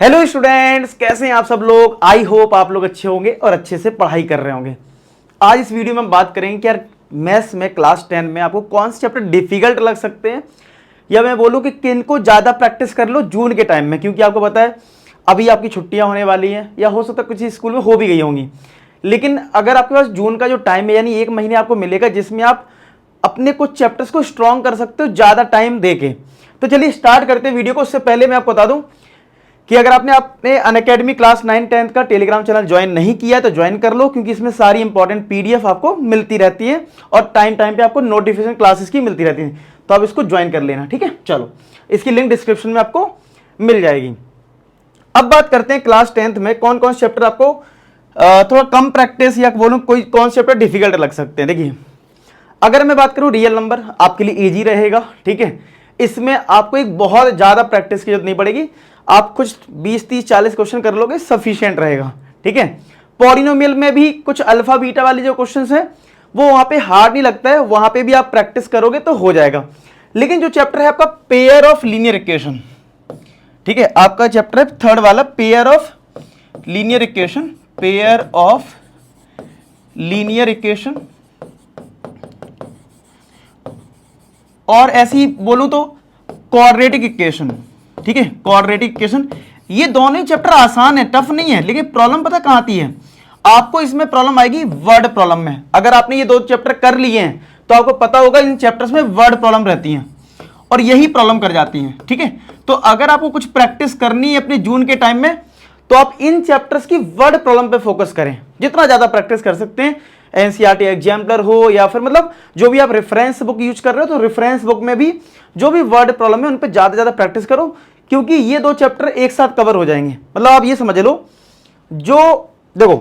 Hello students, कैसे हैं आप सब लोग। आई होप आप लोग अच्छे होंगे और अच्छे से पढ़ाई कर रहे होंगे। आज इस वीडियो में हम बात करेंगे कि यार मैथ्स में क्लास 10 में आपको कौन से चैप्टर डिफिकल्ट लग सकते हैं, या मैं बोलूं कि किन को ज़्यादा प्रैक्टिस कर लो जून के टाइम में, क्योंकि आपको पता है अभी आपकी छुट्टियां होने वाली हैं, या हो सकता है कुछ स्कूल में हो भी गई होंगी। लेकिन अगर आपके पास जून का जो टाइम है, यानी 1 महीने आपको मिलेगा जिसमें आप अपने कुछ चैप्टर्स को स्ट्रॉन्ग कर सकते हो ज़्यादा टाइम दे के। तो चलिए स्टार्ट करते हैं वीडियो को। उससे पहले मैं आपको बता दूं कि अगर आपने अपने अनअकैडमी क्लास 9-10 का टेलीग्राम चैनल ज्वाइन नहीं किया है तो ज्वाइन कर लो, क्योंकि इसमें सारी इंपॉर्टेंट पीडीएफ आपको मिलती रहती है और टाइम टाइम पे आपको नोटिफिकेशन क्लासेस की मिलती रहती है। तो आप इसको ज्वाइन कर लेना, ठीक है। चलो, इसकी लिंक डिस्क्रिप्शन में आपको मिल जाएगी। अब बात करते हैं क्लास 10th में कौन कौन से चैप्टर आपको थोड़ा कम प्रैक्टिस या बोलूँ कोई कौन से चैप्टर डिफिकल्ट लग सकते हैं। देखिए, अगर मैं बात करूँ रियल नंबर आपके लिए ईजी रहेगा, ठीक है। इसमें आपको एक बहुत ज़्यादा प्रैक्टिस की जरूरत नहीं पड़ेगी, आप कुछ 20-30-40 क्वेश्चन कर लोगे, सफिशिएंट रहेगा, ठीक है। पॉलिनोमियल में भी कुछ अल्फा बीटा वाले जो क्वेश्चंस हैं वो वहां पे हार्ड नहीं लगता है, वहां पे भी आप प्रैक्टिस करोगे तो हो जाएगा। लेकिन जो चैप्टर है आपका पेयर ऑफ लीनियर इक्वेशन, ठीक है, आपका चैप्टर है थर्ड वाला pair of linear equation, pair of linear equation, और ऐसे ही बोलूं तो क्वाड्रेटिक इक्वेशन, ठीक है। क्वाड्रेटिक इक्वेशन, ये दोनों ही चैप्टर आसान है, टफ नहीं है। लेकिन प्रॉब्लम पता कहां आती है आपको, इसमें प्रॉब्लम आएगी वर्ड प्रॉब्लम में। अगर आपने ये दो चैप्टर कर लिए हैं तो आपको पता होगा इन चैप्टर्स में वर्ड प्रॉब्लम रहती हैं और यही प्रॉब्लम कर जाती हैं, ठीक है। तो अगर आपको कुछ प्रैक्टिस करनी है अपने जून के टाइम में तो आप इन चैप्टर्स की वर्ड प्रॉब्लम पे फोकस करें, जितना ज्यादा प्रैक्टिस कर सकते हैं। एनसीईआरटी एग्जाम्पलर हो या फिर मतलब जो भी आप रेफरेंस बुक यूज कर रहे हो, तो रेफरेंस बुक में भी जो भी वर्ड प्रॉब्लम है उन पे ज्यादा प्रैक्टिस करो, क्योंकि ये दो चैप्टर एक साथ कवर हो जाएंगे। मतलब आप ये समझ लो, जो देखो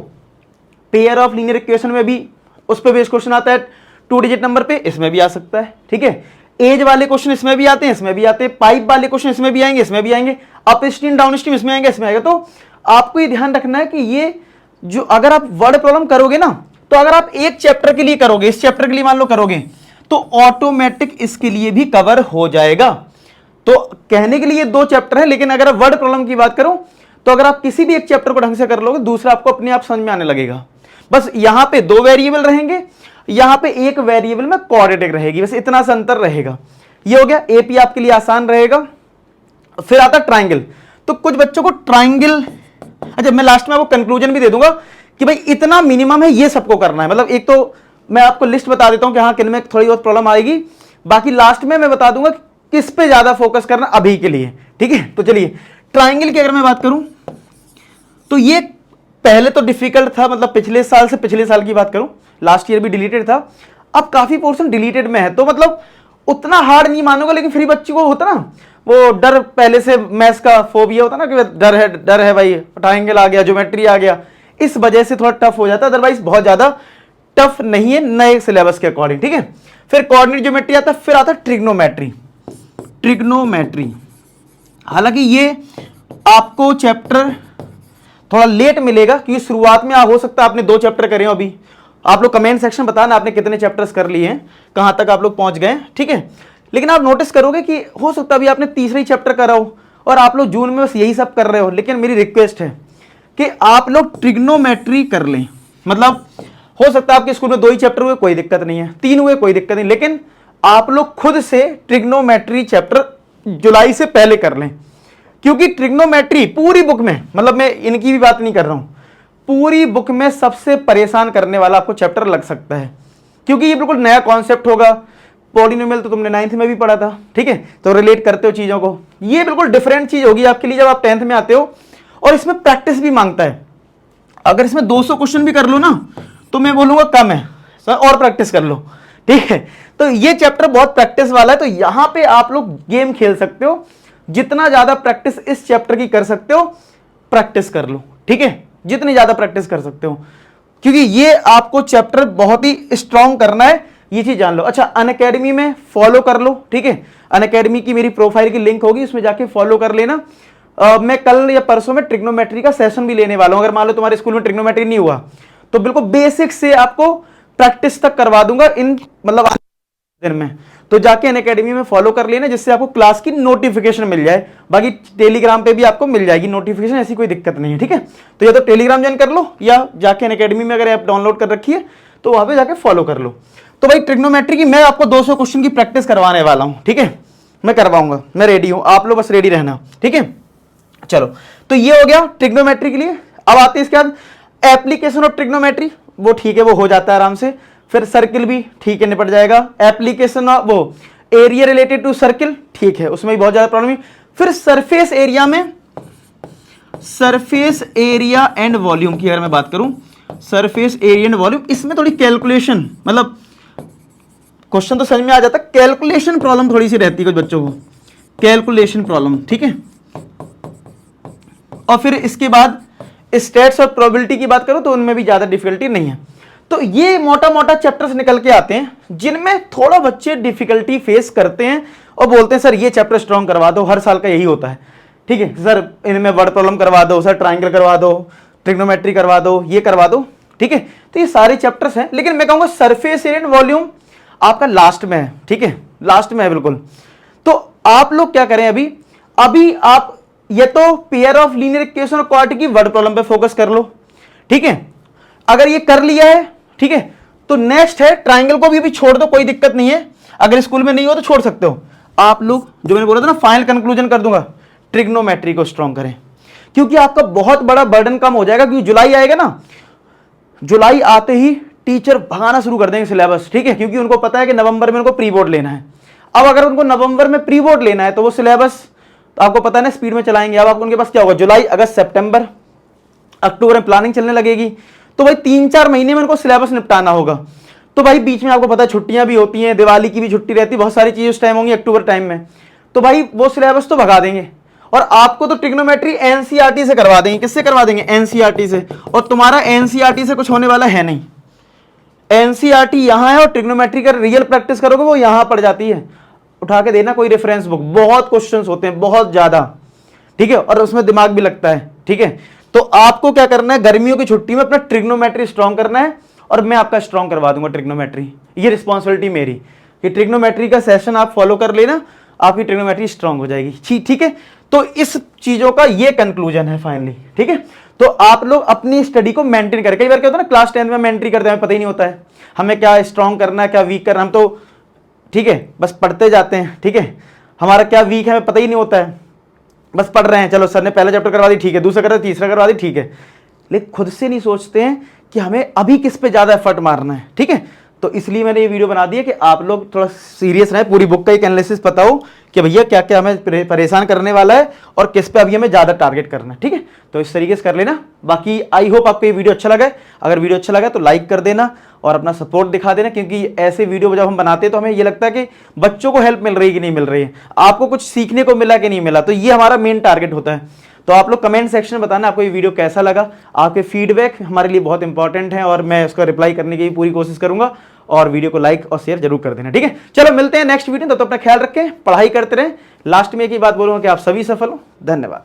पेयर ऑफ लीनियर इक्वेशन में भी उस पे बेस क्वेश्चन आता है 2 डिजिट नंबर पे, इसमें भी आ सकता है, ठीक है। एज वाले क्वेश्चन इसमें भी आते हैं, इसमें भी आते हैं। पाइप वाले क्वेश्चन इसमें भी आएंगे, इसमें भी आएंगे। अप स्ट्रीम डाउन स्ट्रीम इसमें आएंगे, इसमें आएगा। तो आपको ये ध्यान रखना है कि ये जो अगर आप वर्ड प्रॉब्लम करोगे ना, तो अगर आप एक चैप्टर के लिए करोगे, इस चैप्टर के लिए मान लो करोगे, तो ऑटोमेटिक इसके लिए भी कवर हो जाएगा। तो कहने के लिए दो चैप्टर है, लेकिन अगर वर्ड प्रॉब्लम की बात करूं तो अगर आप किसी भी एक चैप्टर को ढंग से कर लोगे, दूसरा आपको अपने आप समझ में आने लगेगा। बस यहां पे 2 वेरिएबल रहेंगे, यहां पे एक वेरिएबल में क्वाड्रेटिक रहेगी, बस इतना सा अंतर रहेगा। ये हो गया, एपी आपके लिए आसान रहेगा। फिर आता ट्राइंगल। तो कुछ बच्चों को ट्राइंगल, अच्छा मैं लास्ट में आपको कंक्लूजन भी दे दूंगा कि भाई इतना मिनिमम है, ये सबको करना है। मतलब एक तो मैं आपको लिस्ट बता देता हूं कि हाँ किन में थोड़ी बहुत प्रॉब्लम आएगी, बाकी लास्ट में मैं बता दूंगा किस पे ज्यादा फोकस करना अभी के लिए, ठीक है। तो चलिए ट्राइंगल की अगर मैं बात करूं तो ये पहले तो डिफिकल्ट था, मतलब पिछले साल से पिछले साल की बात करूं, लास्ट ईयर भी डिलीटेड था, अब काफी पोर्शन डिलीटेड में है। तो मतलब उतना हार्ड नहीं मानूंगा, लेकिन फिर बच्चे को होता ना वो डर, पहले से मैथ्स का फोबिया होता ना कि डर है भाई, ट्राइंगल आ गया, ज्योमेट्री आ गया, इस वजह से थोड़ा टफ हो जाता है। अदरवाइज बहुत ज्यादा टफ नहीं है नए सिलेबस के अकॉर्डिंग, ठीक है। फिर कोऑर्डिनेट ज्योमेट्री आता है, फिर आता है ट्रिग्नोमेट्री। ट्रिग्नोमेट्री, हालांकि ये आपको चैप्टर थोड़ा लेट मिलेगा, क्योंकि शुरुआत में हो सकता है आपने 2 चैप्टर करे हो। अभी आप लोग कमेंट सेक्शन बताना आपने कितने चैप्टर्स कर लिए हैं, कहां तक आप लोग पहुंच गए, ठीक है। लेकिन आप नोटिस करोगे कि हो सकता है अभी आपने तीसरा ही चैप्टर करा हो और आप लोग जून में बस यही सब कर रहे हो। लेकिन मेरी रिक्वेस्ट है कि आप लोग ट्रिग्नोमेट्री कर लें। मतलब हो सकता है आपके स्कूल में 2 ही चैप्टर हुए, कोई दिक्कत नहीं है, 3 हुए, कोई दिक्कत नहीं, लेकिन आप लोग खुद से ट्रिग्नोमेट्री चैप्टर जुलाई से पहले कर लें। क्योंकि ट्रिग्नोमेट्री पूरी बुक में, मतलब मैं इनकी भी बात नहीं कर रहा हूं, पूरी बुक में सबसे परेशान करने वाला आपको चैप्टर लग सकता है, क्योंकि ये बिल्कुल नया कॉन्सेप्ट होगा। पॉलिनोमियल तो तुमने 9th में भी पढ़ा था, ठीक है, तो रिलेट करते हो चीजों को। ये बिल्कुल डिफरेंट चीज होगी आपके लिए जब आप 10th में आते हो, और इसमें प्रैक्टिस भी मांगता है। अगर इसमें 200 क्वेश्चन भी कर लो ना तो मैं बोलूंगा कम है सर, और प्रैक्टिस कर लो, ठीक है। तो ये चैप्टर बहुत प्रैक्टिस वाला है, तो यहां पे आप लोग गेम खेल सकते हो, जितना ज्यादा प्रैक्टिस इस चैप्टर की कर सकते हो प्रैक्टिस कर लो, ठीक है, जितनी ज्यादा प्रैक्टिस कर सकते हो, क्योंकि ये आपको चैप्टर बहुत ही स्ट्रांग करना है, ये चीज जान लो। अच्छा, अनअकैडमी में फॉलो कर लो, ठीक है, अनअकैडमी की मेरी प्रोफाइल की लिंक होगी, उसमें जाके फॉलो कर लेना। मैं कल या परसों में ट्रिग्नोमेट्री का सेशन भी लेने वाला हूं। अगर मान लो तुम्हारे स्कूल में ट्रिग्नोमेट्री नहीं हुआ तो बिल्कुल बेसिक से आपको प्रैक्टिस तक करवा दूंगा इन, मतलब दिन में, तो जाके अनअकैडमी में फॉलो कर लेना, जिससे आपको क्लास की नोटिफिकेशन मिल जाए। बाकी टेलीग्राम पे भी आपको मिल जाएगी नोटिफिकेशन, ऐसी कोई दिक्कत नहीं है, ठीक है। तो या तो टेलीग्राम ज्वाइन कर लो, या जाके अनअकैडमी में अगर ऐप डाउनलोड कर रखी है तो वहां पे जाके फॉलो कर लो। तो भाई ट्रिग्नोमेट्री की मैं आपको 200 क्वेश्चन की प्रैक्टिस करवाने वाला हूं, ठीक है, मैं करवाऊंगा, मैं रेडी हूं, आप लोग बस रेडी रहना, ठीक है। चलो, तो ये हो गया ट्रिग्नोमेट्री के लिए। अब आते हैं इसके बाद एप्लीकेशन ऑफ ट्रिग्नोमेट्री, वो ठीक है, वो हो जाता है आराम से। फिर सर्किल भी ठीक है, निपट जाएगा। एप्लीकेशन ऑफ वो एरिया रिलेटेड टू सर्किल, ठीक है, उसमें भी बहुत ज्यादा प्रॉब्लम है। फिर सरफेस एरिया में, सरफेस एरिया एंड वॉल्यूम की अगर मैं बात करूं, सरफेस एरिया एंड वॉल्यूम, इसमें थोड़ी कैलकुलेशन, मतलब क्वेश्चन तो समझ में आ जाता, कैलकुलेशन प्रॉब्लम थोड़ी सी रहती है कुछ बच्चों को, कैलकुलेशन प्रॉब्लम, ठीक है। और फिर इसके बाद स्टेट्स और प्रोबेबिलिटी की बात करो तो उनमें भी ज्यादा डिफिकल्टी नहीं है। तो ये मोटा मोटा चैप्टर्स निकल के आते हैं जिनमें थोड़ा बच्चे डिफिकल्टी फेस करते हैं और बोलते हैं सर ये चैप्टर स्ट्रॉन्ग करवा दो, हर साल का यही होता है, ठीक है सर, इनमें वर्ड प्रॉब्लम करवा दो, सर ट्राइंगल करवा दो, ट्रिग्नोमेट्री करवा दो, ये करवा दो, ठीक है। तो ये सारे चैप्टर्स हैं, लेकिन मैं कहूंगा सरफेस एरिया एंड वॉल्यूम आपका लास्ट में है, ठीक है, लास्ट में है बिल्कुल। तो आप लोग क्या करें, अभी आप ये तो पेयर ऑफ लीनियर इक्वेशन और क्वाड्रेटिक की वर्ड प्रॉब्लम पे फोकस कर लो, ठीक है। अगर ये कर लिया है, ठीक है, तो नेक्स्ट है ट्राइंगल को भी छोड़ दो, कोई दिक्कत नहीं है, अगर स्कूल में नहीं हो तो छोड़ सकते हो आप लोग। जो मैंने बोला था ना, फाइनल कंक्लूजन कर दूंगा, ट्रिग्नोमेट्री को स्ट्रॉन्ग करें, क्योंकि आपका बहुत बड़ा बर्डन कम हो जाएगा। क्योंकि जुलाई आएगा ना, जुलाई आते ही टीचर भगाना शुरू कर देंगे सिलेबस, ठीक है, क्योंकि उनको पता है कि नवंबर में उनको प्री बोर्ड लेना है। अब अगर उनको नवंबर में प्री बोर्ड लेना है तो वो सिलेबस तो आपको पता है ना स्पीड में चलाएंगे। अब आपको उनके पास क्या होगा, जुलाई, अगस्त, सितंबर, अक्टूबर में प्लानिंग चलने लगेगी। तो भाई 3-4 महीने में उनको सिलेबस निपटाना होगा। तो भाई बीच में आपको पता है छुट्टियां भी होती हैं, दिवाली की भी छुट्टी रहती है, बहुत सारी चीजें उस टाइम होंगी अक्टूबर टाइम में। तो भाई वो सिलेबस तो भगा देंगे और आपको तो ट्रिग्नोमेट्री एनसीईआरटी से करवा देंगे। किससे करवा देंगे, एनसीईआरटी से। और तुम्हारा एनसीईआरटी से कुछ होने वाला है नहीं, एनसीईआरटी यहां है और ट्रिग्नोमेट्री का रियल प्रैक्टिस करोगे वो यहां पड़ जाती है। उठा के देना कोई रेफरेंस बुक, बहुत क्वेश्चंस होते हैं, बहुत ज्यादा, ठीक है, और उसमें दिमाग भी लगता है, ठीक है। तो आपको क्या करना है, गर्मियों की छुट्टी में अपना ट्रिग्नोमेट्री स्ट्रॉन्ग करना है और मैं आपका स्ट्रॉन्ग करवा दूंगा ट्रिग्नोमेट्री। ये रिस्पॉन्सिबिलिटी मेरी कि ट्रिग्नोमेट्री का सेशन आप फॉलो कर लेना, आपकी ट्रिग्नोमेट्री स्ट्रॉन्ग हो जाएगी, ठीक है। तो इस चीजों का ये कंक्लूजन है फाइनली, ठीक है। तो आप लोग अपनी स्टडी को मेंटेन करें। कई बार क्या होता है ना, क्लास 10 में हम एंट्री करते हैं, हमें पता ही नहीं होता है हमें क्या स्ट्रॉन्ग करना है, क्या वीक करना, हम तो ठीक है बस पढ़ते जाते हैं, ठीक है, हमारा क्या वीक है हमें पता ही नहीं होता है, बस पढ़ रहे हैं, चलो सर ने पहला चैप्टर करवा दी, ठीक है, दूसरा करवा दी, तीसरा करवा दी, ठीक है, लेकिन खुद से नहीं सोचते हैं कि हमें अभी किस पे ज्यादा एफर्ट मारना है, ठीक है। तो इसलिए मैंने ये वीडियो बना दी है कि आप लोग थोड़ा सीरियस रहें, पूरी बुक का एक एनालिसिस पता हो कि भैया क्या क्या हमें परेशान करने वाला है और किस पे अभी हमें ज्यादा टारगेट करना है, ठीक है। तो इस तरीके से कर लेना। बाकी आई होप आपको ये वीडियो अच्छा लगा है। अगर वीडियो अच्छा लगा तो लाइक कर देना और अपना सपोर्ट दिखा देना, क्योंकि ऐसे वीडियो जब हम बनाते हैं तो हमें ये लगता है कि बच्चों को हेल्प मिल रही है कि नहीं मिल रही है, आपको कुछ सीखने को मिला कि नहीं मिला, तो ये हमारा मेन टारगेट होता है। तो आप लोग कमेंट सेक्शन में बताना आपको ये वीडियो कैसा लगा। आपके फीडबैक हमारे लिए बहुत इंपॉर्टेंट है और मैं उसका रिप्लाई करने की पूरी कोशिश करूंगा। और वीडियो को लाइक और शेयर जरूर कर देना, ठीक है। चलो मिलते हैं नेक्स्ट वीडियो, तो अपना ख्याल रखें, पढ़ाई करते रहें। लास्ट में एक ही बात बोलूंगा कि आप सभी सफल हो। धन्यवाद।